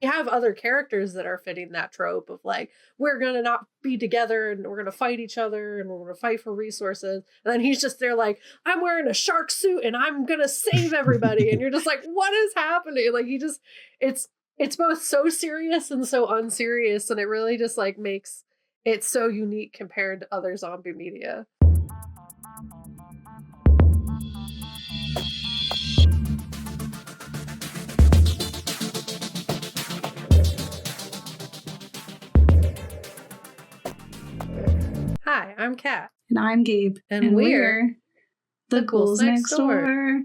you have other characters that are fitting that trope of like, we're gonna not be together and we're gonna fight each other and we're gonna fight for resources. And then he's just there like, I'm wearing a shark suit and I'm gonna save everybody. And you're just like, what is happening? Like it's both so serious and so unserious, and it really just like makes it so unique compared to other zombie media. Hi, I'm Kat. And I'm Gabe. And we're the Ghouls Next Door.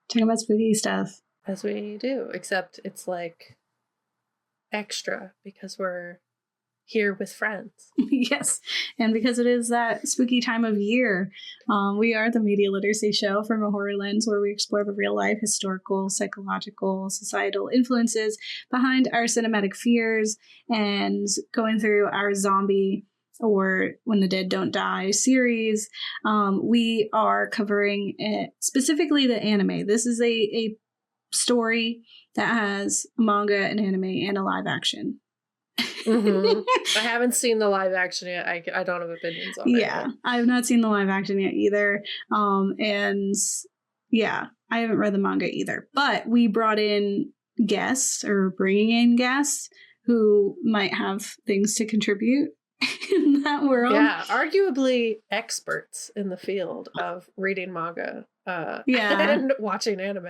Talking about spooky stuff. As we do, except it's like extra because we're here with friends. Yes, and because it is that spooky time of year, we are the media literacy show from a horror lens where we explore the real life, historical, psychological, societal influences behind our cinematic fears and going through our zombie or When the Dead Don't Die series. We are covering specifically the anime. This is a story that has a manga, an anime, and a live action. Mm-hmm. I haven't seen the live action yet. I don't have opinions on it. Yeah, I have not seen the live action yet either. And yeah, I haven't read the manga either. But we brought in guests, or bringing in guests, who might have things to contribute in that world. Yeah, arguably experts in the field of reading manga. And watching anime.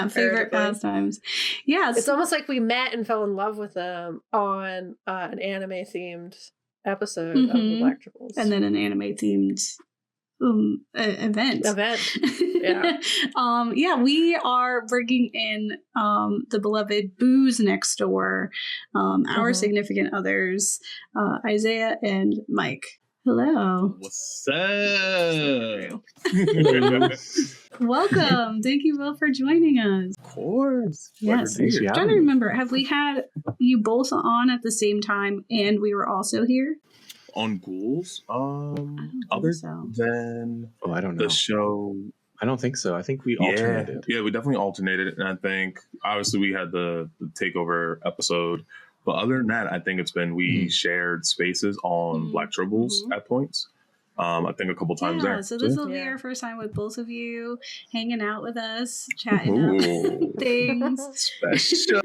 Favorite pastimes. Yeah, it's almost like we met and fell in love with them on an anime themed episode of the Black Tribbles, and then an anime themed event. Yeah. We are bringing in the beloved Booze Next Door, our significant others, Isaiah and Mike. Hello. What's up? Welcome. Thank you both for joining us. Of course. Yes. I'm trying to remember, have we had you both on at the same time and we were also here? On Ghouls? Other than I don't know. The show. I don't think so. I think we alternated. Yeah, we definitely alternated. And I think obviously we had the takeover episode. But other than that, I think it's been we shared spaces on Black Tribbles at points. I think a couple times there. So this will be our first time with both of you hanging out with us, chatting up things. Special.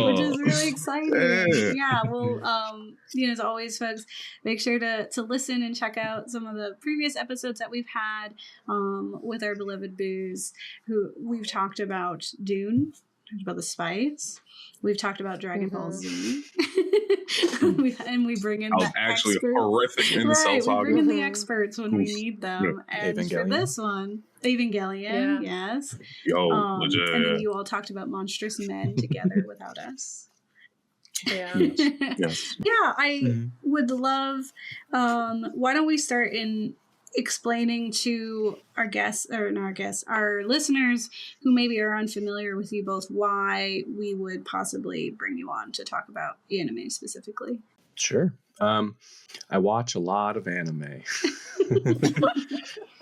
Which is really exciting. Yeah, well, as always, folks, make sure to listen and check out some of the previous episodes that we've had with our beloved Booze, who we've talked about Dune, talked about the Spice. We've talked about Dragon Ball Z. and we bring in the actually experts. Horrific in the Right, we bring in the experts when we need them. Yeah. And for this one, Evangelion, yes. Legit. And then you all talked about monstrous men together without us. Yeah. Yes. Yeah, I would love, why don't we start in explaining to our guests, or not our guests, our listeners who maybe are unfamiliar with you both, why we would possibly bring you on to talk about anime specifically. Sure. I watch a lot of anime.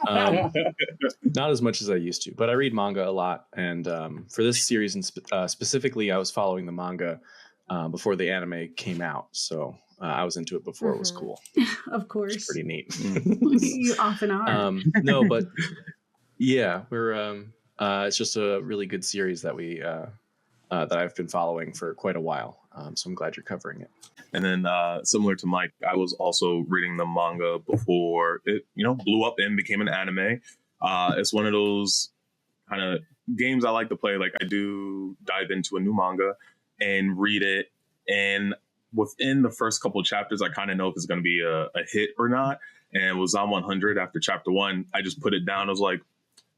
Not as much as I used to, but I read manga a lot. And for this series, specifically, I was following the manga before the anime came out. So I was into it before it was cool. Of course. It's pretty neat. You often are. No, but yeah, we're it's just a really good series that we that I've been following for quite a while. So I'm glad you're covering it. And then similar to Mike, I was also reading the manga before it, blew up and became an anime. It's one of those kind of games I like to play. Like I do dive into a new manga and read it, and within the first couple of chapters, I kind of know if it's going to be a hit or not. And with ZOM100, after chapter 1, I just put it down. I was like,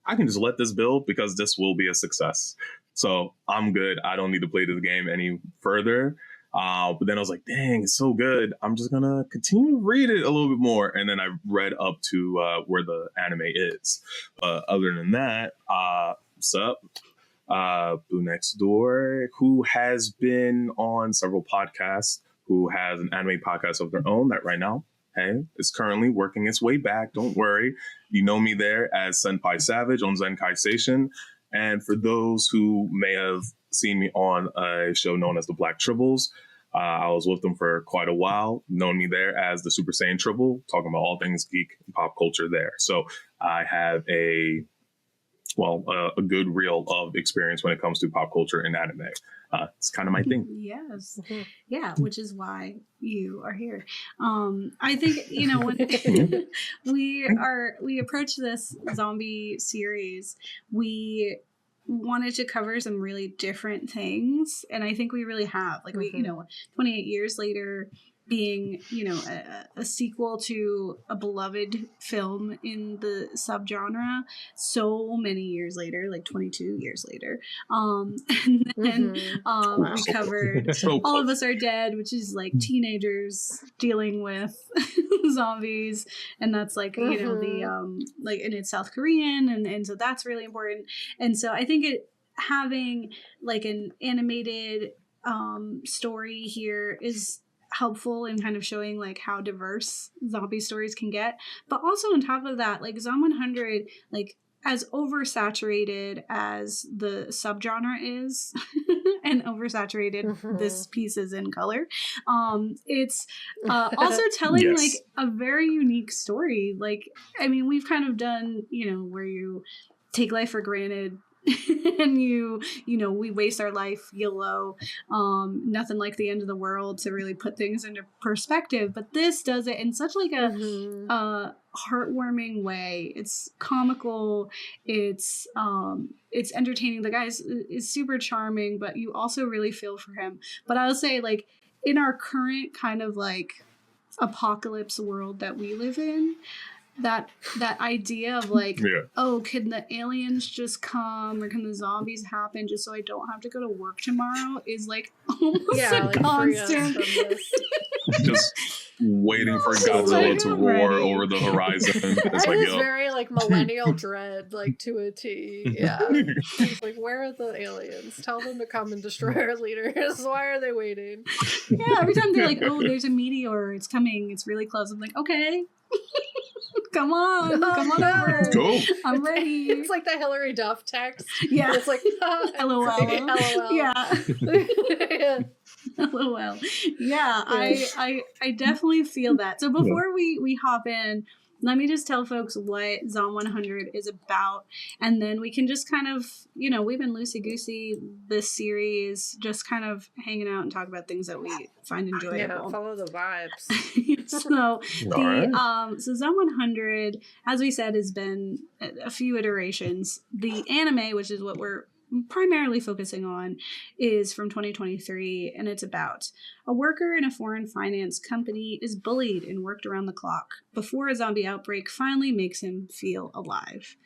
I can just let this build because this will be a success. So I'm good. I don't need to play this game any further. But then I was like, dang, it's so good. I'm just going to continue to read it a little bit more. And then I read up to where the anime is. Other than that, what's up? Boo Next Door, who has been on several podcasts, who has an anime podcast of their own that right now, is currently working its way back. Don't worry. You know me there as Senpai Savage on Zenkai Station. And for those who may have seen me on a show known as the Black Tribbles, I was with them for quite a while, known me there as the Super Saiyan Tribble, talking about all things geek and pop culture there. So I have a good reel of experience when it comes to pop culture and anime. It's kind of my thing. Yes. Yeah, which is why you are here. I think, when we approach this zombie series, we wanted to cover some really different things, and I think we really have. Like, we 28 years later, being a sequel to a beloved film in the subgenre so many years later, like 22 years later, and then we covered All of Us Are Dead, which is like teenagers dealing with zombies, and that's like the like, and it's South Korean, and so that's really important. And so I think having like an animated story here is helpful in kind of showing like how diverse zombie stories can get. But also on top of that, like ZOM100, like as oversaturated as the subgenre is and oversaturated this piece is in color, it's also telling like a very unique story. Like, I mean, we've kind of done, where you take life for granted and we waste our life YOLO, nothing like the end of the world to really put things into perspective. But this does it in such like a heartwarming way. It's comical, it's entertaining. The guy is super charming, but you also really feel for him. But I would say, like, in our current kind of like apocalypse world that we live in, that idea of like, oh, can the aliens just come, or can the zombies happen just so I don't have to go to work tomorrow, is like almost a constant. Just waiting for Godzilla to roar over the horizon. It's like, very like millennial dread, like to a T. Yeah. It's like, where are the aliens? Tell them to come and destroy our leaders. Why are they waiting? Yeah, every time they're like, oh, there's a meteor, it's coming, it's really close. I'm like, okay. Come on over. Go. I'm ready. It's like the Hillary Duff text. Yeah. It's like, LOL. LOL. Yeah. LOL. Yeah, I definitely feel that. So before we hop in, let me just tell folks what ZOM100 is about, and then we can just kind of, we've been loosey-goosey this series, just kind of hanging out and talk about things that we find enjoyable. Yeah, follow the vibes. So ZOM100, as we said, has been a few iterations. The anime, which is what we're primarily focusing on, is from 2023, and it's about a worker in a foreign finance company is bullied and worked around the clock before a zombie outbreak finally makes him feel alive.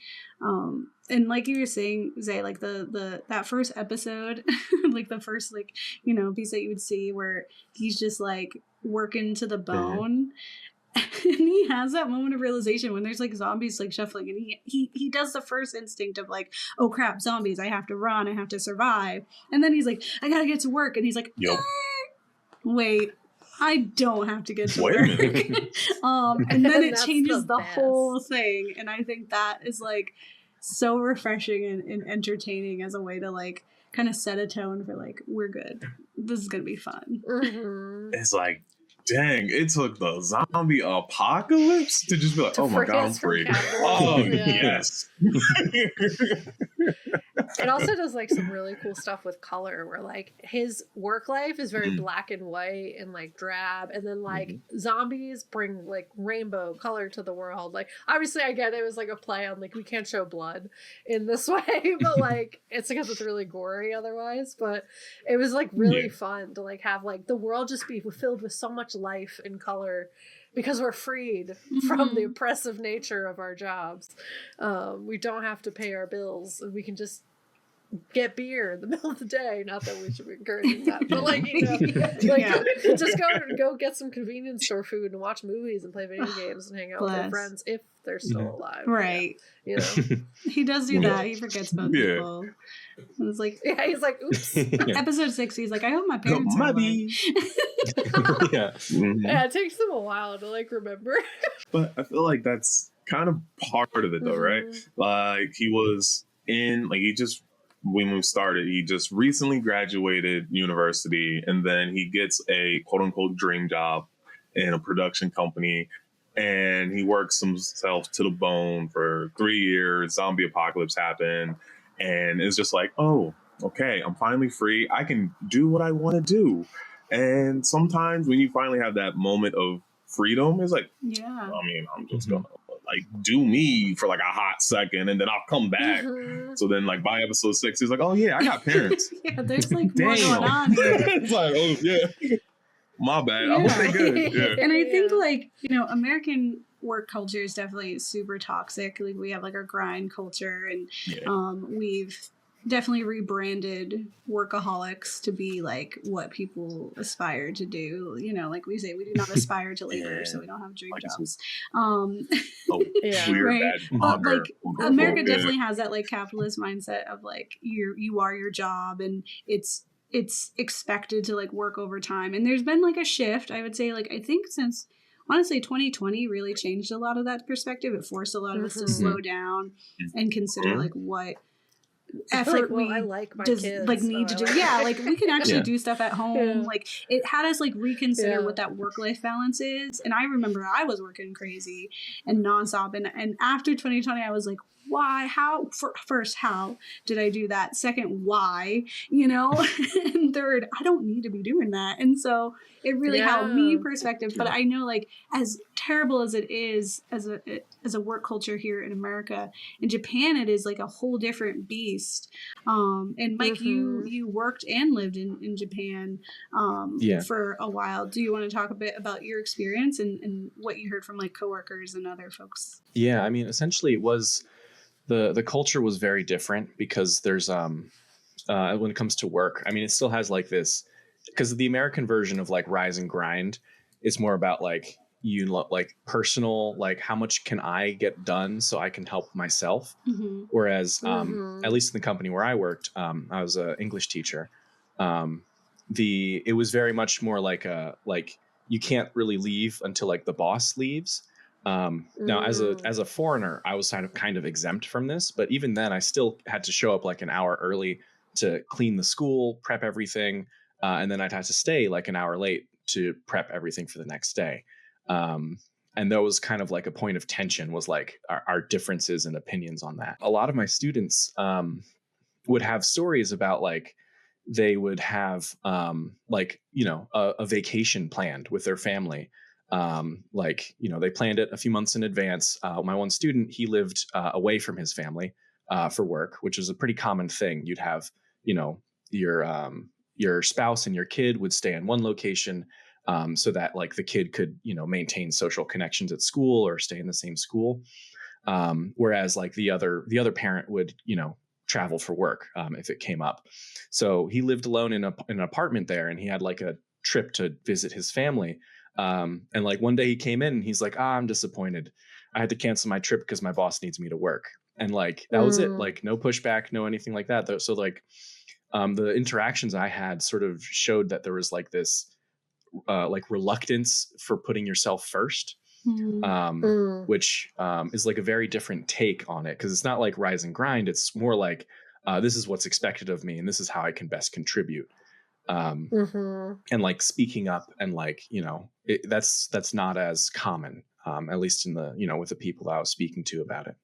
And like you were saying, Zay, like the that first episode, like the first piece that you would see where he's just like working to the bone. And he has that moment of realization when there's like zombies like shuffling, and he does the first instinct of like, oh crap, zombies, I have to run, I have to survive. And then he's like, I gotta get to work, and he's like, wait, I don't have to get to work. And then it changes the whole thing, and I think that is like so refreshing and entertaining as a way to like kind of set a tone for like, we're good, this is gonna be fun. It's like, dang, it took the zombie apocalypse to just be like, oh my god, I'm free. Oh, yes. It also does like some really cool stuff with color, where like his work life is very black and white and like drab, and then like zombies bring like rainbow color to the world. Like, obviously I get it was like a play on like, we can't show blood in this way, but like it's because it's really gory otherwise. But it was like really fun to like have like the world just be filled with so much life and color, because we're freed from the oppressive nature of our jobs. We don't have to pay our bills, and we can just get beer in the middle of the day. Not that we should be encouraging that, but like, just go get some convenience store food and watch movies and play video games and hang out with their friends if they're still alive. Right. Yeah. He does do that. He forgets about people. And it's like, he's like, oops. Episode 6, he's like, I hope my parents are alive. Yeah, it takes them a while to like remember. But I feel like that's kind of part of it though, right? Like he was when we started, he just recently graduated university, and then he gets a quote unquote dream job in a production company, and he works himself to the bone for 3 years. Zombie apocalypse happened, and it's just like, oh, okay, I'm finally free. I can do what I want to do. And sometimes when you finally have that moment of freedom, it's like, I'm just gonna like do me for like a hot second, and then I'll come back. So then, like by episode 6, he's like, "Oh yeah, I got parents." Yeah, there's like more going on here. It's like, oh yeah, my bad. I hope they're good. Yeah. And I think like American work culture is definitely super toxic. Like we have like our grind culture, and we've definitely rebranded workaholics to be like what people aspire to do. Like we say, we do not aspire to labor, so we don't have dream jobs. Right? But like America definitely has that like capitalist mindset of like you are your job, and it's expected to like work overtime. And there's been like a shift, I would say, like I think since honestly 2020 really changed a lot of that perspective. It forced a lot of us to slow down and consider like what effort I like my kids, like need to do. Like we can actually do stuff at home. Like it had us like reconsider what that work-life balance is. And I remember I was working crazy and nonstop, and after 2020 I was like, why? How? First, how did I do that? Second, why? And third, I don't need to be doing that. And so it really helped me perspective. But I know, like, as terrible as it is as a work culture here in America, in Japan it is like a whole different beast. And Mike, you worked and lived in Japan for a while. Do you want to talk a bit about your experience and what you heard from like coworkers and other folks? Yeah, I mean, essentially it was. The culture was very different because there's when it comes to work, I mean, it still has like this, because the American version of like rise and grind is more about like like personal, like how much can I get done so I can help myself. Whereas at least in the company where I worked, I was an English teacher. It was very much more like you can't really leave until like the boss leaves. Now as a foreigner, I was kind of exempt from this, but even then I still had to show up like an hour early to clean the school, prep everything. And then I'd have to stay like an hour late to prep everything for the next day. And that was kind of like a point of tension, was like our differences and opinions on that. A lot of my students, would have stories about like, they would have, a vacation planned with their family. They planned it a few months in advance. My one student, he lived away from his family for work, which is a pretty common thing. You'd have, your spouse and your kid would stay in one location so that like the kid could, maintain social connections at school or stay in the same school. Whereas like the other parent would, travel for work if it came up. So he lived alone in an apartment there, and he had like a trip to visit his family. And like one day he came in and he's like, I'm disappointed. I had to cancel my trip because my boss needs me to work. And like, that was it. Like no pushback, no anything like that. So like, the interactions I had sort of showed that there was like this, like reluctance for putting yourself first, which, is like a very different take on it. 'Cause it's not like rise and grind. It's more like, this is what's expected of me, and this is how I can best contribute. And like speaking up and like, that's not as common, at least in the, with the people that I was speaking to about it.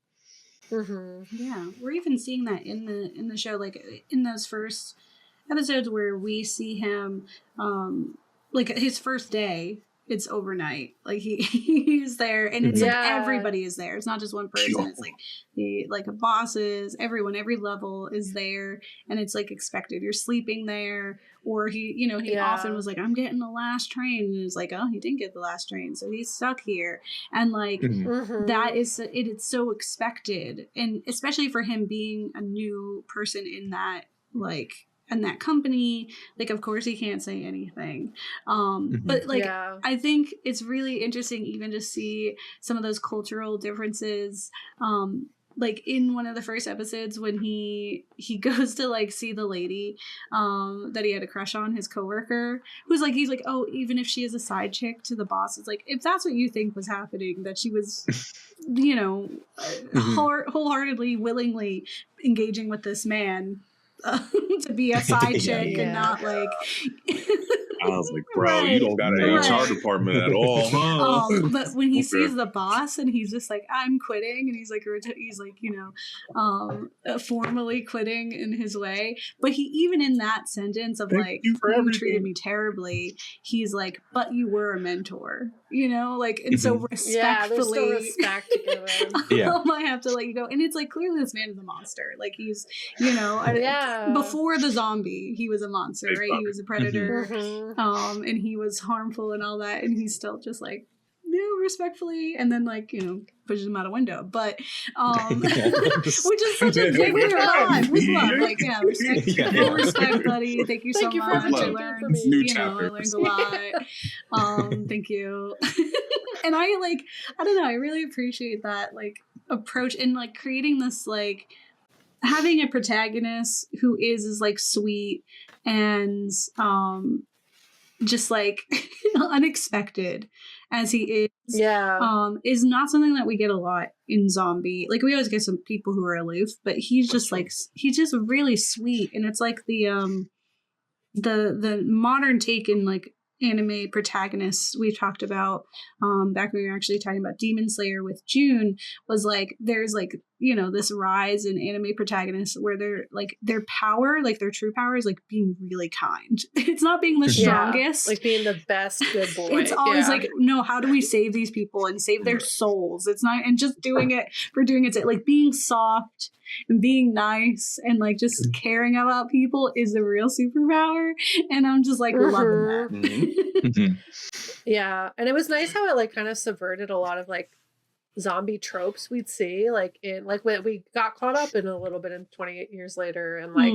Yeah, we're even seeing that in the show, like in those first episodes where we see him, like his first day, it's overnight. Like he's there, and it's like everybody is there. It's not just one person. It's like bosses, everyone, every level is there, and it's like expected. You're sleeping there, or he often was like, I'm getting the last train, and it's like, oh, he didn't get the last train, so he's stuck here. And like that is it's so expected, and especially for him being a new person in that in that company, like of course he can't say anything, but like I think it's really interesting even to see some of those cultural differences like in one of the first episodes when he goes to like see the lady that he had a crush on, his coworker, who's like, he's like, oh, even if she is a side chick to the boss, it's like, if that's what you think was happening, that she was you know wholeheartedly, willingly engaging with this man to be a side chick and not like I was like, bro, you don't got an HR department at all, huh? But when he sees the boss and he's just like, I'm quitting, and he's like, formally quitting in his way. But he, even in that sentence of like, you treated me terribly, he's like, but you were a mentor, you know, like, and so respectfully, there's still respect given. I have to let you go. And it's like, clearly this man is a monster. Like he's, you know, before the zombie, he was a monster, right? He was a predator. And he was harmful and all that, and he's still just like, no, respectfully, and then like, you know, pushes him out a window. But which is such a good with love. Like, yeah, respect, respect, buddy. Thank you so much. I learned, I learned a lot. Thank you. And I don't know, I really appreciate that like approach and like creating this, like having a protagonist who is like sweet and just like unexpected as he is, is not something that we get a lot in zombie. Like we always get some people who are aloof, but he's just like, he's just really sweet. And it's like the modern take in like anime protagonists we've talked about back when we were actually talking about Demon Slayer with June, was like, there's like, you know, this rise in anime protagonists where they're like, their power, like their true power is like being really kind. It's not being the strongest, like being the best good boy. It's always like, no, how do we save these people and save their souls? It's not, and just doing it for doing it, like being soft and being nice and like just caring about people is the real superpower. And I'm just like loving that. Yeah, and it was nice how it like kind of subverted a lot of like zombie tropes we'd see like in like when we got caught up in a little bit in 28 years later, and like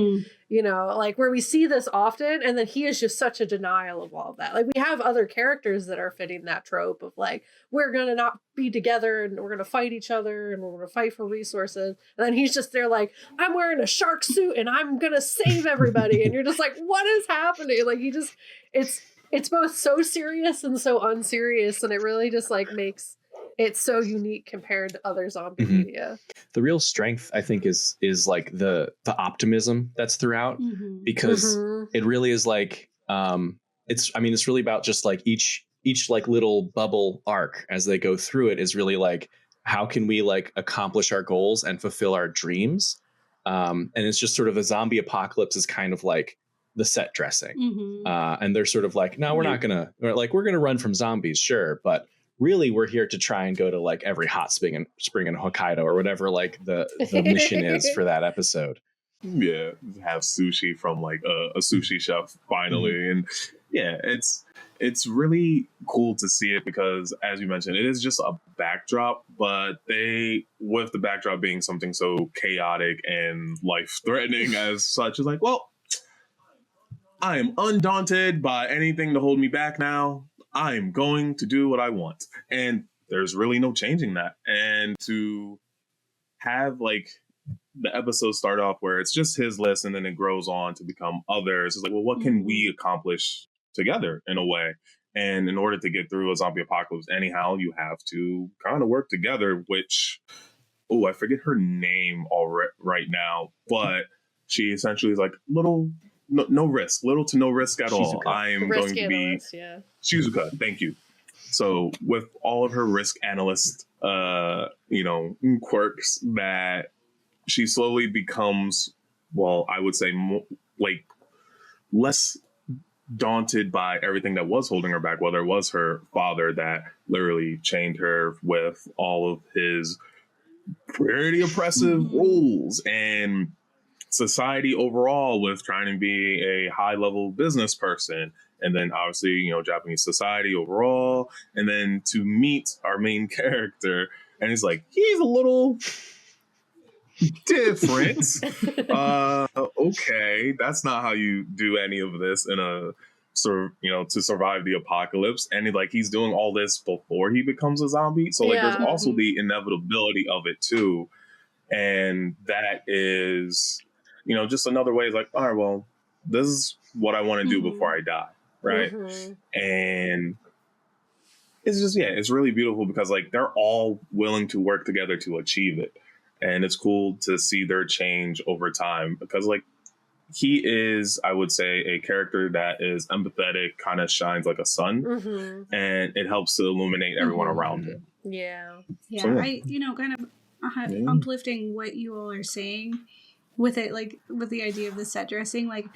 you know, like where we see this often, and then he is just such a denial of all of that. Like we have other characters that are fitting that trope of like, we're gonna not be together and we're gonna fight each other and we're gonna fight for resources, and then he's just there like, I'm wearing a shark suit and I'm gonna save everybody, and you're just like, what is happening? Like he just, it's both so serious and so unserious, and it really just like makes it's so unique compared to other zombie media. The real strength, I think, is like the optimism that's throughout, because it really is like it's really about just like each like little bubble arc as they go through it is really like, how can we like accomplish our goals and fulfill our dreams? And it's just sort of a zombie apocalypse is kind of like the set dressing, and they're sort of like, no, we're we're gonna run from zombies, sure, but really we're here to try and go to like every hot spring in Hokkaido or whatever like the mission is for that episode. Yeah, have sushi from like a sushi chef finally. And yeah, it's really cool to see it because, as you mentioned, it is just a backdrop, but with the backdrop being something so chaotic and life-threatening as such, is like, well, I am undaunted by anything to hold me back now. I'm going to do what I want. And there's really no changing that. And to have like the episode start off where it's just his list and then it grows on to become others, it's like, well, what can we accomplish together in a way? And in order to get through a zombie apocalypse anyhow, you have to kind of work together, which, I forget her name right now, but she essentially is like little to no risk at all. I am going to be Shizuka. Thank you. So with all of her risk analyst, quirks, that she slowly becomes, well, I would say more, like less daunted by everything that was holding her back, whether it was her father that literally chained her with all of his pretty oppressive rules, and society overall with trying to be a high-level business person, and then obviously, Japanese society overall, and then to meet our main character, and he's like, he's a little different. Okay, that's not how you do any of this in a sort of, to survive the apocalypse. And he's doing all this before he becomes a zombie. So there's also the inevitability of it too. And that is, you know, just another way is like, all right, well, this is what I want to do before I die. Right. And it's just, yeah, it's really beautiful because like they're all willing to work together to achieve it. And it's cool to see their change over time because like he is, I would say, a character that is empathetic, kind of shines like a sun, and it helps to illuminate everyone around him. Yeah. Yeah. So, I, you know, kind of uplifting what you all are saying with it, like with the idea of the set dressing, like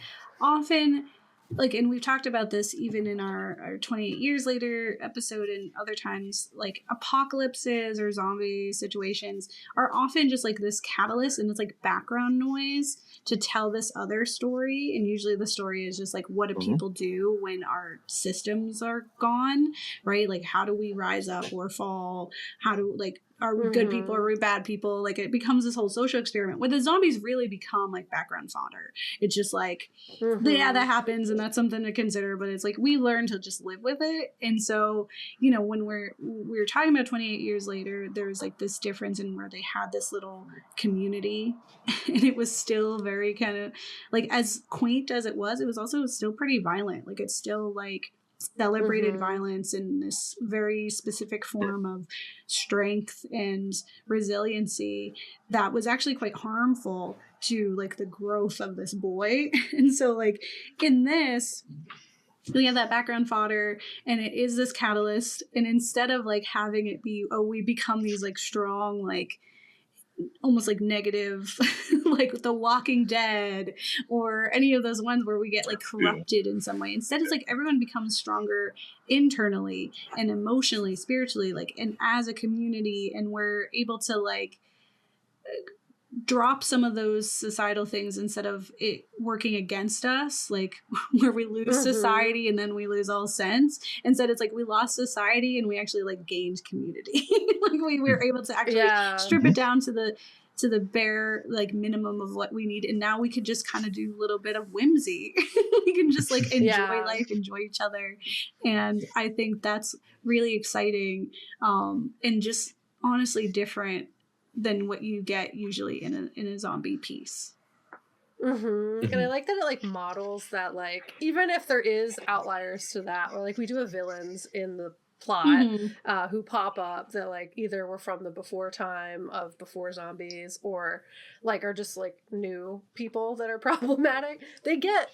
often, like, and we've talked about this even in our 28 Years Later episode and other times, like apocalypses or zombie situations are often just like this catalyst and it's like background noise to tell this other story. And usually the story is just like, what do people do when our systems are gone, right? Like, how do we rise up or fall? How do, like, are we good people? Are we bad people? Like, it becomes this whole social experiment where the zombies really become like background fodder. It's just like, yeah, that happens and that's something to consider, but it's like we learn to just live with it. And so, you know, when we're talking about 28 Years Later, there's like this difference in where they had this little community and it was still very kind of like, as quaint as it was also still pretty violent. Like, it's still like celebrated violence in this very specific form of strength and resiliency that was actually quite harmful to like the growth of this boy. And so like in this, we have that background fodder and it is this catalyst, and instead of like having it be, oh, we become these like strong, like almost like negative like The Walking Dead or any of those ones where we get like corrupted in some way. Instead it's like everyone becomes stronger internally and emotionally, spiritually, like, and as a community, and we're able to like drop some of those societal things instead of it working against us, like where we lose society and then we lose all sense. Instead it's like we lost society and we actually like gained community. Like we were able to actually strip it down to the bare like minimum of what we need, and now we could just kind of do a little bit of whimsy. We can just like enjoy life, enjoy each other, and I think that's really exciting and just honestly different than what you get usually in a zombie piece. And I like that it like models that, like, even if there is outliers to that, or like we do have villains in the plot who pop up that like either were from the before time of before zombies or like are just like new people that are problematic, they get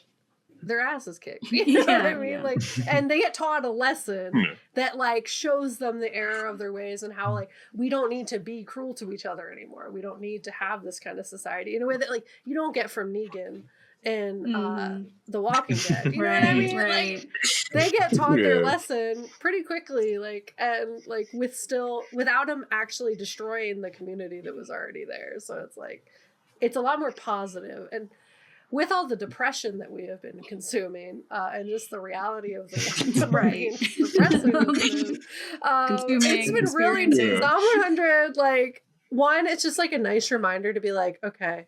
their asses kicked. You know what I mean? Like, and they get taught a lesson that like shows them the error of their ways and how like we don't need to be cruel to each other anymore. We don't need to have this kind of society in a way that like you don't get from Negan in The Walking Dead. You know what I mean? Like, they get taught their lesson pretty quickly, like, and like without them actually destroying the community that was already there. So it's like it's a lot more positive. And with all the depression that we have been consuming, and just the reality of the it's been really ZOM100. Like, one, it's just like a nice reminder to be like, okay,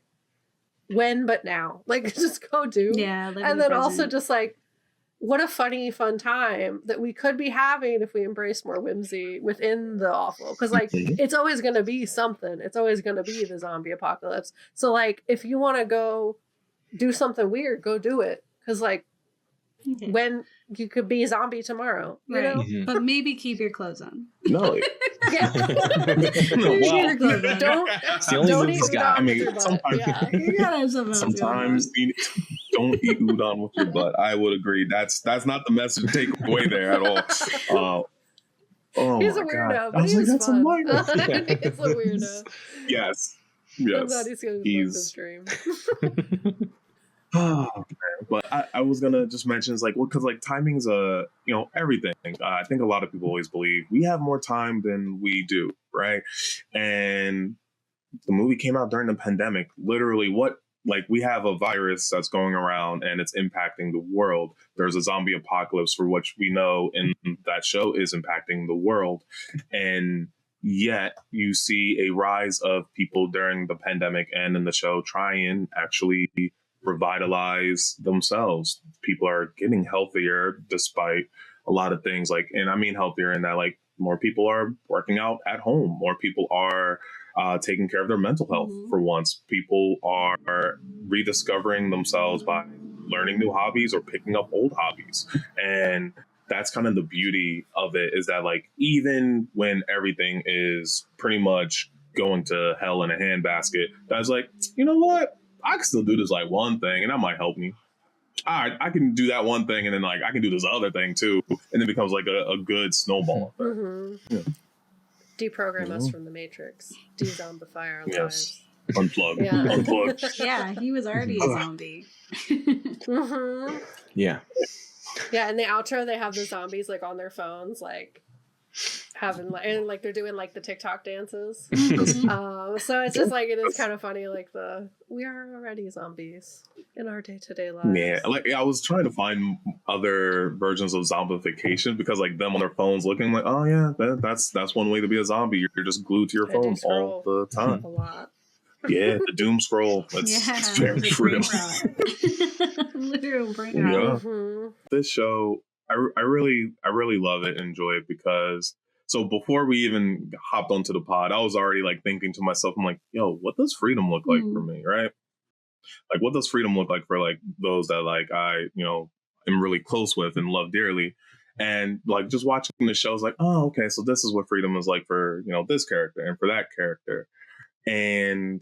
when but now, like just go do, and then also just like, what a fun time that we could be having if we embrace more whimsy within the awful. Because like it's always going to be something. It's always going to be the zombie apocalypse. So like if you want to go do something weird, go do it. Because like when you could be a zombie tomorrow, you know? But maybe keep your clothes on. No. Keep your clothes on. Don't eat udon. I mean, sometimes don't eat udon with your butt. I would agree. That's not the message to take away there at all. He's a weirdo, but he's like, fun. He's a weirdo. Yes. I'm glad he's going to live this dream. Oh, man. But I was gonna just mention, it's like, well, because like timing's everything. I think a lot of people always believe we have more time than we do, right? And the movie came out during the pandemic. Literally, we have a virus that's going around and it's impacting the world. There's a zombie apocalypse for which we know in that show is impacting the world, and yet you see a rise of people during the pandemic and in the show try and actually revitalize themselves. People are getting healthier despite a lot of things, like, and I mean healthier in that like more people are working out at home, more people are taking care of their mental health for once. People are rediscovering themselves by learning new hobbies or picking up old hobbies. And that's kind of the beauty of it, is that like, even when everything is pretty much going to hell in a handbasket, that's like, you know what? I can still do this like one thing and that might help me. All right, I can do that one thing and then like I can do this other thing too. And it becomes like a good snowball effect. Yeah. Deprogram us from the Matrix. De-zombify our lives. Unplug. Yeah. Unplug. Yeah, he was already a zombie. Yeah. Yeah, in the outro they have the zombies like on their phones, like having like, and like they're doing like the TikTok dances. So it's just like, it is kind of funny, like we are already zombies in our day-to-day lives. Yeah, like I was trying to find other versions of zombification, because like them on their phones looking like, oh yeah, that's one way to be a zombie. You're just glued to your phone all the time. A lot. Yeah, the doom scroll. It's very real. Literal brain rot. This show, I really love it, enjoy it, because so before we even hopped onto the pod, I was already like thinking to myself, I'm like, yo, what does freedom look like for me, right? Like, what does freedom look like for like those that like I, am really close with and love dearly? And like just watching the show is like, oh, okay, so this is what freedom is like for, this character and for that character. And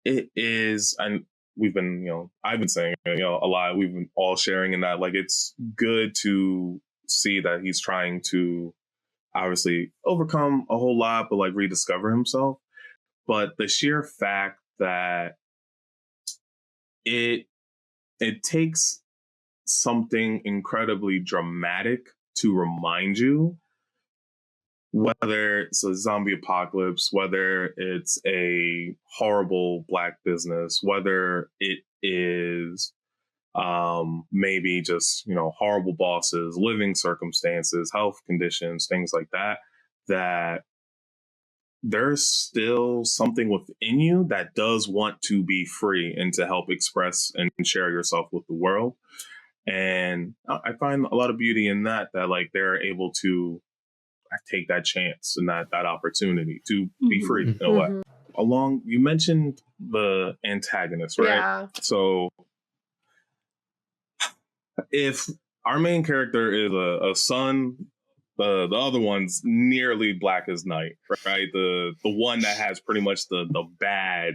it is, and we've been, I've been saying, a lot, we've been all sharing in that, like, it's good to see that he's trying to obviously overcome a whole lot, but like rediscover himself. But the sheer fact that it takes something incredibly dramatic to remind you, whether it's a zombie apocalypse, whether it's a horrible black business, whether it is maybe just, horrible bosses, living circumstances, health conditions, things like that, that there's still something within you that does want to be free and to help express and share yourself with the world. And I find a lot of beauty in that like they're able to take that chance and that opportunity to be free in a way. You mentioned the antagonist, right? Yeah. So if our main character is a son, the other one's nearly black as night, right? The one that has pretty much the bad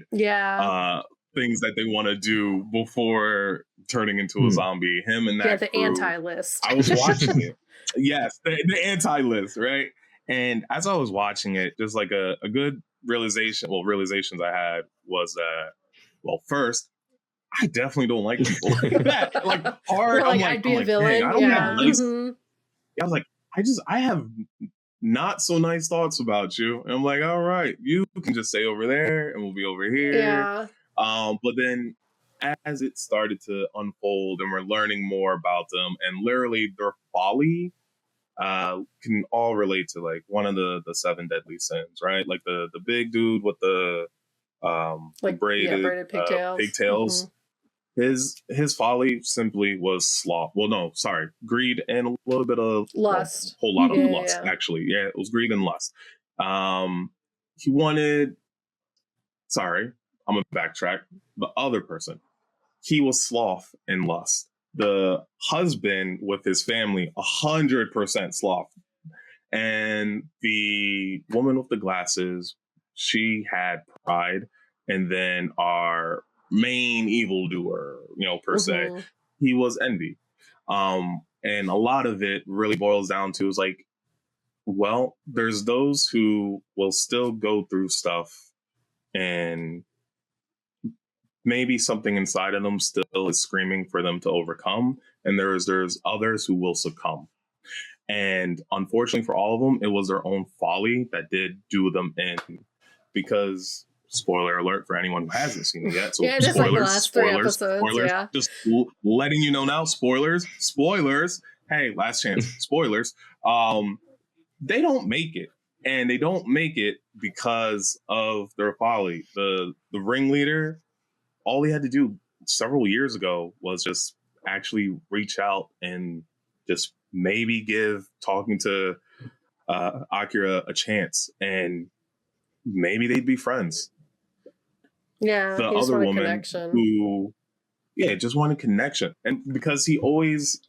things that they want to do before turning into a zombie. Him and that the anti-list. I was watching it. Yes, the anti-list, right? And as I was watching it, just like a good realizations I had was that, well, first, I definitely don't like people like that. Like hard. Like, I'd be a villain. I don't have nice. I was like, I have not so nice thoughts about you. And I'm like, all right, you can just stay over there and we'll be over here. Yeah. But then as it started to unfold and we're learning more about them and literally their folly can all relate to like one of the 7 deadly sins, right? Like the big dude with the braided pigtails. His folly simply was sloth. Well, no, sorry, greed and a little bit of lust. Whole lot of lust, actually. Yeah, it was greed and lust. He wanted. Sorry, I'm gonna backtrack. The other person, he was sloth and lust. The husband with his family, 100% sloth, and the woman with the glasses, she had pride, and then our main evildoer, per se, he was envy. And a lot of it really boils down to is like, well, there's those who will still go through stuff and maybe something inside of them still is screaming for them to overcome. And there's others who will succumb. And unfortunately for all of them, it was their own folly that did do them in, because spoiler alert for anyone who hasn't seen it yet. So just spoilers, like the last 3 episodes. Yeah. Just letting you know now, spoilers. Hey, last chance. Spoilers. They don't make it. And they don't make it because of their folly. The ringleader, all he had to do several years ago was just actually reach out and just maybe give talking to Akira a chance. And maybe they'd be friends. Yeah, The he just other wanted woman connection. who, just wanted connection. And because he always,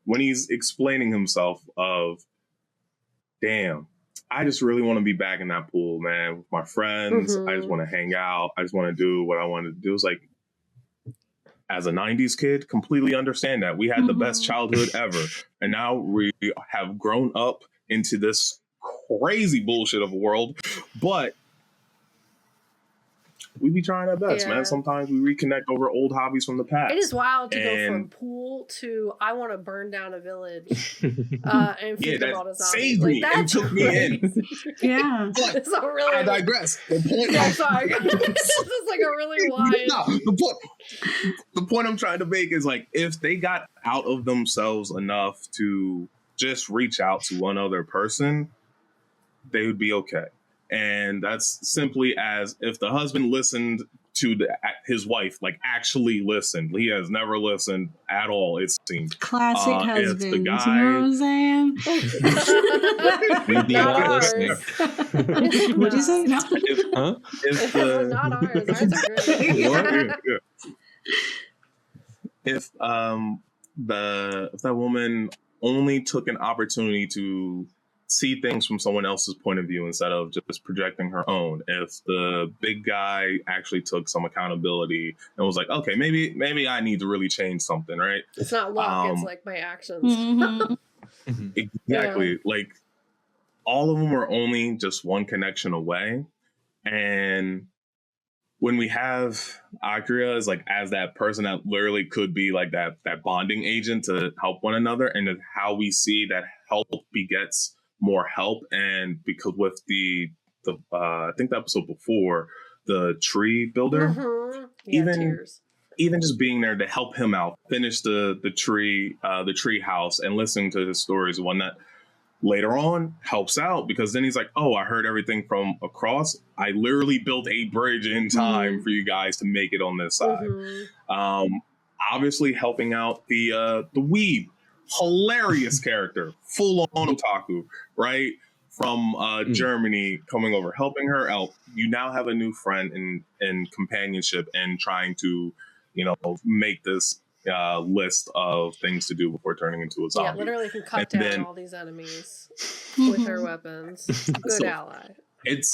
when he's explaining himself of, damn, I just really want to be back in that pool, man, with my friends. I just want to hang out. I just want to do what I want to do. It's like, as a 90s kid, completely understand that. We had the best childhood ever. And now we have grown up into this crazy bullshit of a world. But we be trying our best, man. Sometimes we reconnect over old hobbies from the past. It is wild to go from pool to I want to burn down a village and feed them all to zombies. Saved me and took me in. Yeah. But I digress. The point sorry. This is like a really wide... No, the point I'm trying to make is like, if they got out of themselves enough to just reach out to one other person, they would be okay. And that's simply as if the husband listened to his wife, like actually listened. He has never listened at all, it seems. Classic husband. If the guy, you know what I'm saying? Not ours. What'd you say? No. Not ours. Ours are great. If that woman only took an opportunity to see things from someone else's point of view instead of just projecting her own. If the big guy actually took some accountability and was like, okay, maybe I need to really change something, right? It's not luck, it's like my actions. Exactly. Yeah. Like, all of them are only just one connection away. And when we have Akira as that person that literally could be like that bonding agent to help one another, and how we see that help begets more help. And because with the I think the episode before, the tree builder, even just being there to help him out, finish the tree house, and listening to his stories, one that later on helps out, because then he's like, oh, I heard everything from across. I literally built a bridge in time for you guys to make it on this side. Obviously helping out the weeb, hilarious character, full on otaku, right? From Germany, coming over, helping her out. You now have a new friend in companionship, and trying to, make this list of things to do before turning into a zombie. Yeah, literally can cut down all these enemies with her weapons. Good ally. It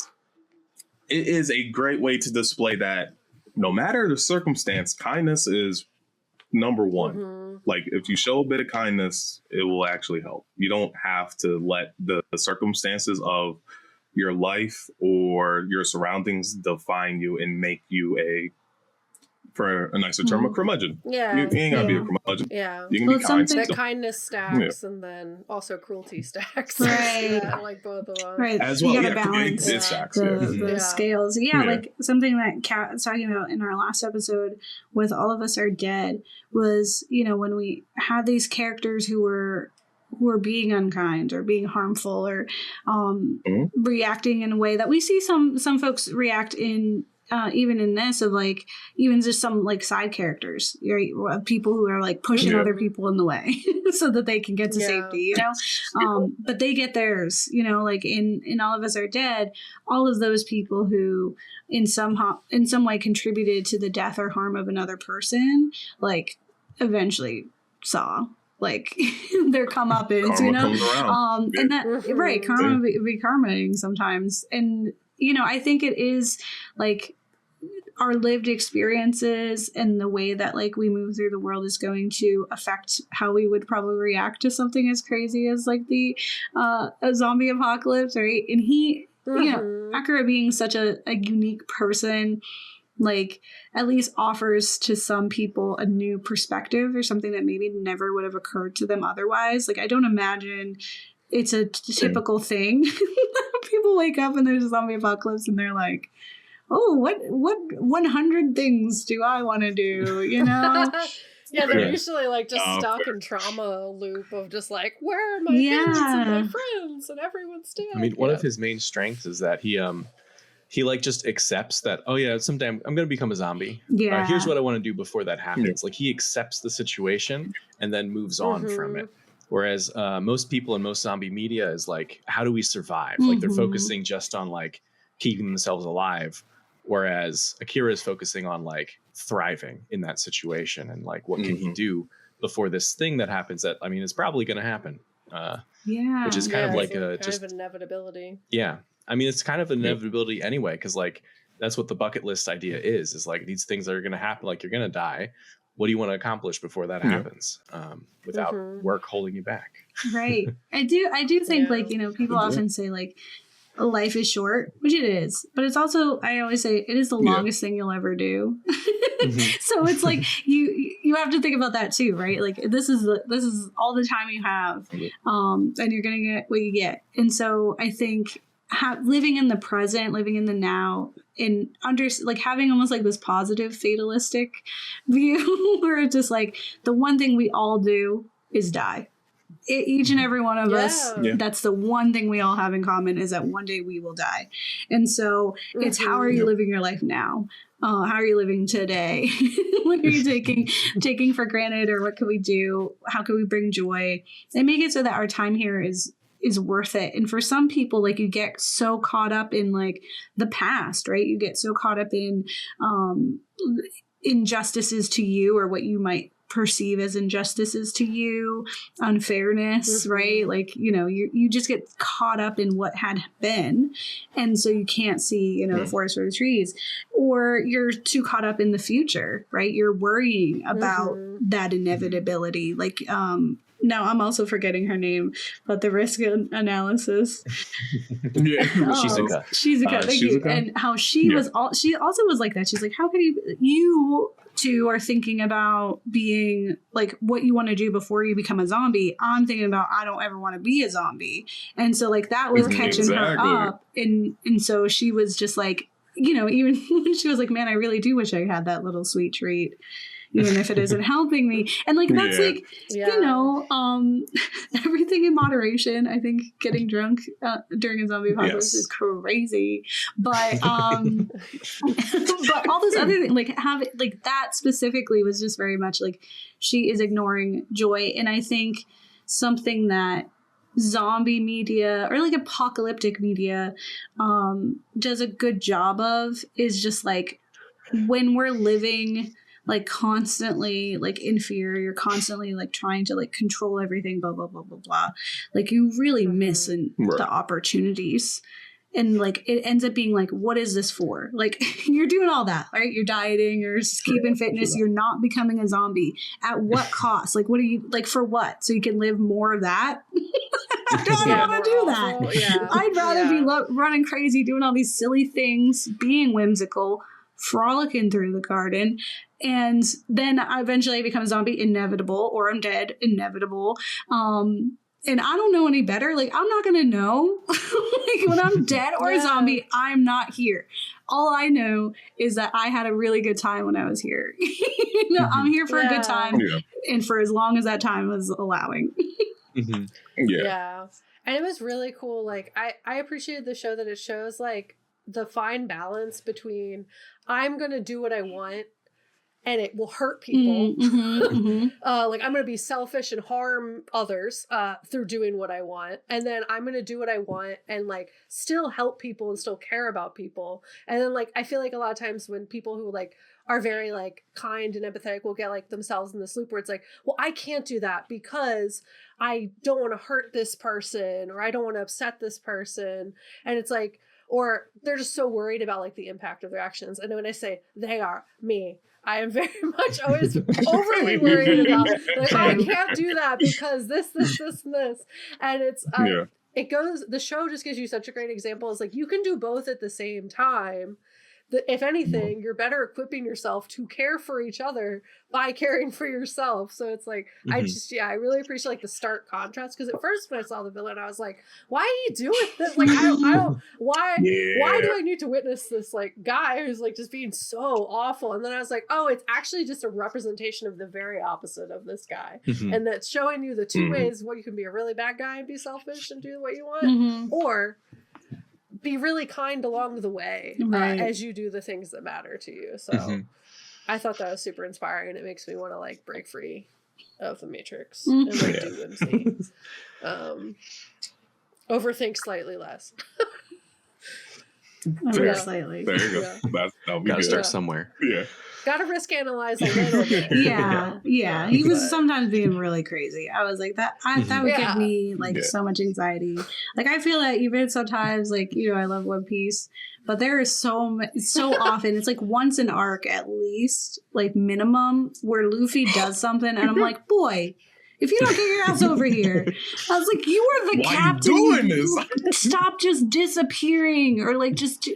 is a great way to display that no matter the circumstance, kindness is number one. Like, if you show a bit of kindness, it will actually help. You don't have to let the circumstances of your life or your surroundings define you and make you for a nicer term, a curmudgeon. Yeah. You ain't gotta be a curmudgeon. Yeah. You can be kind. That kindness stacks, and then also cruelty stacks. Right. I like both of them. Right. As well, you gotta balance it stacks. the scales. Yeah, like something that Kat was talking about in our last episode with All of Us Are Dead was, when we had these characters who were being unkind or being harmful or reacting in a way that we see some folks react in, even in this, of like even just some like side characers, right? People who are like pushing other people in the way so that they can get to safety, but they get theirs, like in All of Us Are Dead, all of those people who in some way contributed to the death or harm of another person, like eventually saw like their comeuppance, and that right, karma be karmaing sometimes. And I think it is like our lived experiences and the way that like we move through the world is going to affect how we would probably react to something as crazy as like a zombie apocalypse, right? And he, Akira being such a unique person, like at least offers to some people a new perspective or something that maybe never would have occurred to them otherwise. Like, I don't imagine it's a typical thing. People wake up and there's a zombie apocalypse and they're like, oh, what 100 things do I want to do, Yeah, they're usually like just stuck in trauma loop of just like, where are my parents and my friends and everyone's dead. I mean, one of his main strengths is that he like just accepts that, oh yeah, someday I'm going to become a zombie. Yeah. Here's what I want to do before that happens. Like, he accepts the situation and then moves on from it. Whereas most people in most zombie media is like, how do we survive? Like, they're focusing just on like, keeping themselves alive, whereas Akira is focusing on like thriving in that situation and like what can he do before this thing that happens that, I mean, it's probably going to happen. Which is kind of like just an inevitability. Yeah. I mean, it's kind of an inevitability anyway, because like that's what the bucket list idea is like these things that are going to happen, like you're going to die. What do you want to accomplish before that happens without work holding you back? Right. I do think like, you know, people often say like life is short, which it is, but it's also, I always say it is the longest thing you'll ever do. So it's like you have to think about that too, right? Like this is all the time you have, and you're gonna get what you get. And so I think living in the present, living in the now, and having almost like this positive fatalistic view where it's just like the one thing we all do is die. Each and every one of us, that's the one thing we all have in common, is that one day we will die. And so it's how are you living your life now? How are you living today? What are you taking for granted, or what can we do? How can we bring joy and make it so that our time here is worth it? And for some people, like you get so caught up in like the past, right? You get so caught up in injustices to you, or what you might perceive as injustices to you, unfairness, right? Like, you know, you just get caught up in what had been. And so you can't see, you know, the forest for the trees, or you're too caught up in the future, right? You're worrying about that inevitability. Like, now I'm also forgetting her name, but the risk analysis. Shizuka. Thank you. And how she also was like that. She's like, how can you two are thinking about being like what you want to do before you become a zombie. I'm thinking about, I don't ever want to be a zombie. And so like that was catching her up. And so she was just like, you know, even when she was like, man, I really do wish I had that little sweet treat, even if it isn't helping me. And like, that's like, you know, everything in moderation. I think getting drunk during a zombie apocalypse is crazy. But, but all this other thing, like that specifically was just very much like she is ignoring joy. And I think something that zombie media or like apocalyptic media does a good job of is just like when we're living like constantly like in fear, you're constantly like trying to like control everything, blah, blah, blah, blah, blah. Like you really miss the opportunities. And like it ends up being like, what is this for? Like you're doing all that, right? You're dieting, you're keeping fitness, you're not becoming a zombie. At what cost? Like what are you like for what? So you can live more of that? I don't want to do that. Yeah. I'd rather be running crazy, doing all these silly things, being whimsical, frolicking through the garden. And then eventually I become a zombie, inevitable, or I'm dead, inevitable. And I don't know any better. Like, I'm not going to know. Like, when I'm dead or a zombie, I'm not here. All I know is that I had a really good time when I was here. You know, I'm here for a good time and for as long as that time was allowing. Yeah. And it was really cool. Like, I appreciated the show that it shows, like, the fine balance between I'm going to do what I want and it will hurt people. Like I'm going to be selfish and harm others through doing what I want. And then I'm going to do what I want and like still help people and still care about people. And then like, I feel like a lot of times when people who like are very like kind and empathetic will get like themselves in this loop where it's like, well, I can't do that because I don't want to hurt this person or I don't want to upset this person. And it's like, or they're just so worried about like the impact of their actions. And when I say they are me, I am very much always overly worried about like, I can't do that because this, and this. And it's, it goes, the show just gives you such a great example. It's like, you can do both at the same time. If anything, you're better equipping yourself to care for each other by caring for yourself. So it's like, I really appreciate like the stark contrast. Because at first when I saw the villain, I was like, why are you doing this? Like, I don't, why do I need to witness this like guy who's like just being so awful? And then I was like, oh, it's actually just a representation of the very opposite of this guy. And that's showing you the two ways what you can be a really bad guy and be selfish and do what you want, or be really kind along the way as you do the things that matter to you. So I thought that was super inspiring. It makes me want to like break free of the Matrix and like do whimsy. Overthink slightly less. Very slightly. There you go. That'll be Gotta good. start somewhere. Yeah. Gotta risk analyze a little bit. Yeah. He was sometimes being really crazy. I was like, that would give me like so much anxiety. Like, I feel that even sometimes, like, you know, I love One Piece, but there is so often, it's like once an arc at least, like minimum, where Luffy does something and I'm like, boy, if you don't get your ass over here. I was like, you are the captain. Why you doing this? Stop just disappearing, or like just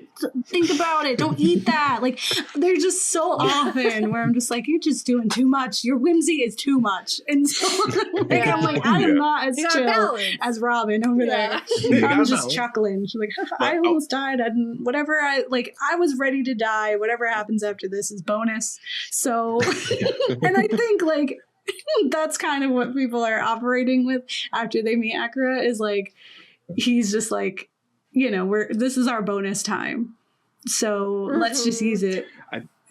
think about it. Don't eat that. Like, they're just so often where I'm just like, you're just doing too much. Your whimsy is too much. And so like, I'm like, I am not as chill as Robin over there. I'm just chuckling. She's like, I almost died. And whatever I was ready to die. Whatever happens after this is bonus. So, and I think like, that's kind of what people are operating with after they meet Akira, is like, he's just like, you know, this is our bonus time, so let's just use it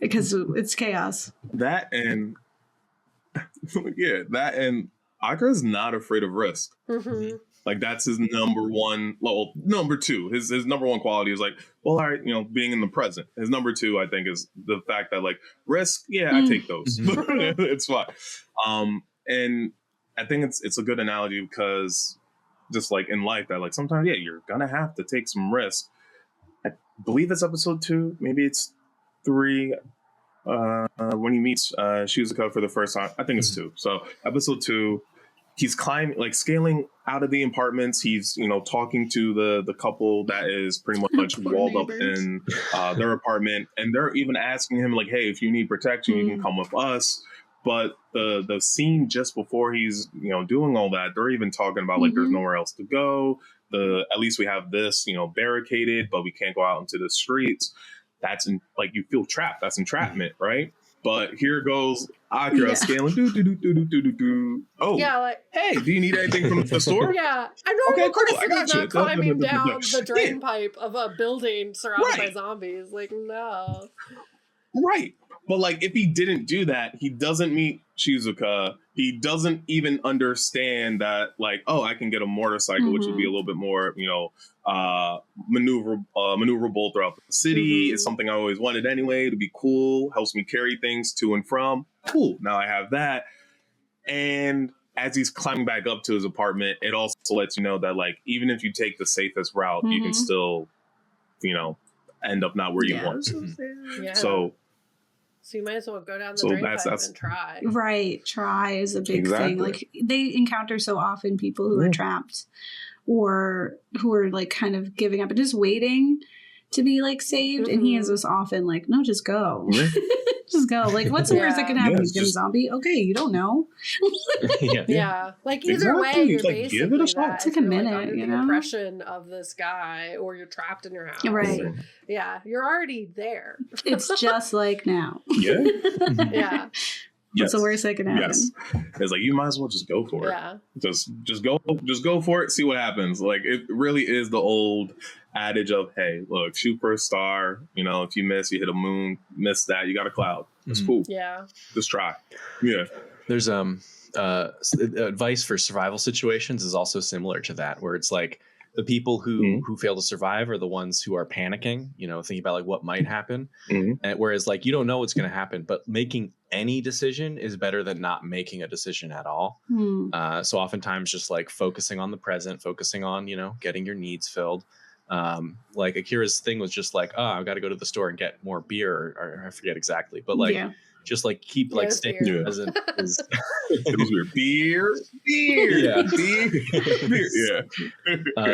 because it's chaos. That and Akira's not afraid of risk. Like, that's his number one. Well, number two. His number one quality is like, well, all right, you know, being in the present. His number two, I think, is the fact that like risk. Yeah, I take those. It's fine. And I think it's a good analogy because just like in life, that like sometimes you're gonna have to take some risk. I believe it's episode 2, maybe it's 3. When he meets Shizuka for the first time, I think it's 2. So episode 2. He's scaling out of the apartments. He's, you know, talking to the couple that is pretty much walled up in their apartment. And they're even asking him like, hey, if you need protection, you can come with us. But the scene just before he's, you know, doing all that, they're even talking about like, there's nowhere else to go. At least we have this, you know, barricaded, but we can't go out into the streets. That's like, you feel trapped. That's entrapment, right? But here goes Akira scaling. Oh, yeah, like, hey, do you need anything from the store? Yeah, I know. Okay, cool. I got you. Not climbing down the drain pipe of a building surrounded by zombies. Like, no. Right. But like, if he didn't do that, he doesn't meet Shizuka. He doesn't even understand that, like, oh, I can get a motorcycle, which would be a little bit more, you know, maneuverable throughout the city. It's something I always wanted anyway, to be cool. Helps me carry things to and from. Cool. Now I have that. And as he's climbing back up to his apartment, it also lets you know that, like, even if you take the safest route, you can still, you know, end up not where you want to. So you might as well go down the drain pipe and try. Right. Try is a big thing. Like, they encounter so often people who are trapped or who are like kind of giving up and just waiting to be like saved. And he is just often like, no, just go. Just go. Like, what's the worst that can happen? He's gonna zombie? Okay, you don't know. Like, either way, you're like, basically give it a shot. It's like a minute, like, under you the know? oppression of this guy, or you're trapped in your house. Right. Or, you're already there. It's just like now. Yeah. What's the worst that can happen? Yes. It's like, you might as well just go for it. Yeah. Just go for it, see what happens. Like, it really is the old adage of, hey, look, shoot for a star. You know, if you miss, you hit a moon. Miss that, you got a cloud. It's cool. Yeah. Just try. Yeah. There's advice for survival situations is also similar to that, where it's like the people who fail to survive are the ones who are panicking, you know, thinking about like what might happen. And whereas like, you don't know what's going to happen, but making any decision is better than not making a decision at all. So oftentimes just like focusing on the present, focusing on, you know, getting your needs filled. Like Akira's thing was just like, oh, I've got to go to the store and get more beer, or I forget exactly, but like, just like keep like staying present. It was weird. Beer.